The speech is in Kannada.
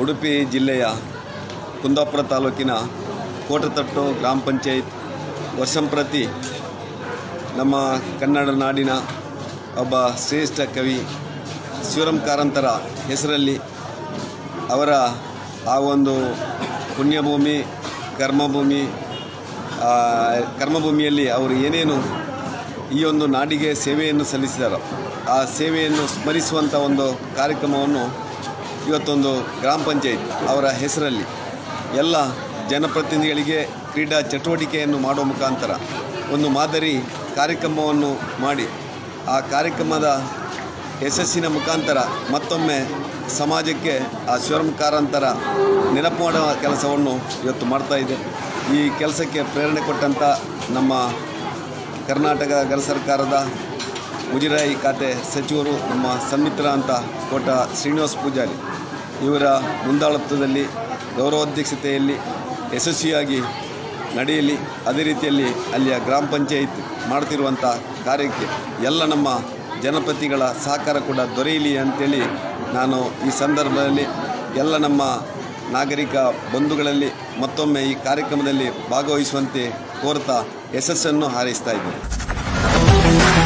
ಉಡುಪಿ ಜಿಲ್ಲೆಯ ಕುಂದಾಪುರ ತಾಲೂಕಿನ ಕೋಟತಟ್ಟು ಗ್ರಾಮ ಪಂಚಾಯತ್ ವರ್ಷಂಪ್ರತಿ ನಮ್ಮ ಕನ್ನಡ ನಾಡಿನ ಒಬ್ಬ ಶ್ರೇಷ್ಠ ಕವಿ ಶಿವರಾಮ ಕಾರಂತರ ಹೆಸರಲ್ಲಿ ಅವರ ಆ ಒಂದು ಪುಣ್ಯಭೂಮಿ ಕರ್ಮಭೂಮಿಯಲ್ಲಿ ಅವರು ಏನೇನು ಈ ಒಂದು ನಾಡಿಗೆ ಸೇವೆಯನ್ನು ಸಲ್ಲಿಸಿದಾರೋ ಆ ಸೇವೆಯನ್ನು ಸ್ಮರಿಸುವಂಥ ಒಂದು ಕಾರ್ಯಕ್ರಮವನ್ನು ಇವತ್ತೊಂದು ಗ್ರಾಮ ಪಂಚಾಯತ್ ಅವರ ಹೆಸರಲ್ಲಿ ಎಲ್ಲ ಜನಪ್ರತಿನಿಧಿಗಳಿಗೆ ಕ್ರೀಡಾ ಚಟುವಟಿಕೆಯನ್ನು ಮಾಡುವ ಮುಖಾಂತರ ಒಂದು ಮಾದರಿ ಕಾರ್ಯಕ್ರಮವನ್ನು ಮಾಡಿ ಆ ಕಾರ್ಯಕ್ರಮದ ಯಶಸ್ಸಿನ ಮುಖಾಂತರ ಮತ್ತೊಮ್ಮೆ ಸಮಾಜಕ್ಕೆ ಆ ಶಿವರಾಮ ಕಾರಂತರ ನೆನಪು ಮಾಡುವ ಕೆಲಸವನ್ನು ಇವತ್ತು ಮಾಡ್ತಾಯಿದೆ. ಈ ಕೆಲಸಕ್ಕೆ ಪ್ರೇರಣೆ ಕೊಟ್ಟಂಥ ನಮ್ಮ ಕರ್ನಾಟಕ ಸರ್ಕಾರದ ಮುಜರಾಯಿ ಖಾತೆ ಸಚಿವರು ನಮ್ಮ ಸನ್ಮಿತ್ರ ಅಂತ ಕೋಟ ಶ್ರೀನಿವಾಸ ಪೂಜಾರಿ ಇವರ ಮುಂದಾಳತ್ವದಲ್ಲಿ ಗೌರವಾಧ್ಯಕ್ಷತೆಯಲ್ಲಿ ಯಶಸ್ವಿಯಾಗಿ ನಡೆಯಲಿ. ಅದೇ ರೀತಿಯಲ್ಲಿ ಅಲ್ಲಿಯ ಗ್ರಾಮ ಪಂಚಾಯತ್ ಮಾಡ್ತಿರುವಂಥ ಕಾರ್ಯಕ್ಕೆ ಎಲ್ಲ ನಮ್ಮ ಜನಪ್ರತಿನಿಧಿಗಳ ಸಹಕಾರ ಕೂಡ ದೊರೆಯಲಿ ಅಂತೇಳಿ ನಾನು ಈ ಸಂದರ್ಭದಲ್ಲಿ ಎಲ್ಲ ನಮ್ಮ ನಾಗರಿಕ ಬಂಧುಗಳಲ್ಲಿ ಮತ್ತೊಮ್ಮೆ ಈ ಕಾರ್ಯಕ್ರಮದಲ್ಲಿ ಭಾಗವಹಿಸುವಂತೆ ಕೋರ್ತಾ ಯಶಸ್ಸನ್ನು ಹಾರೈಸ್ತಾ ಇದ್ದೇನೆ.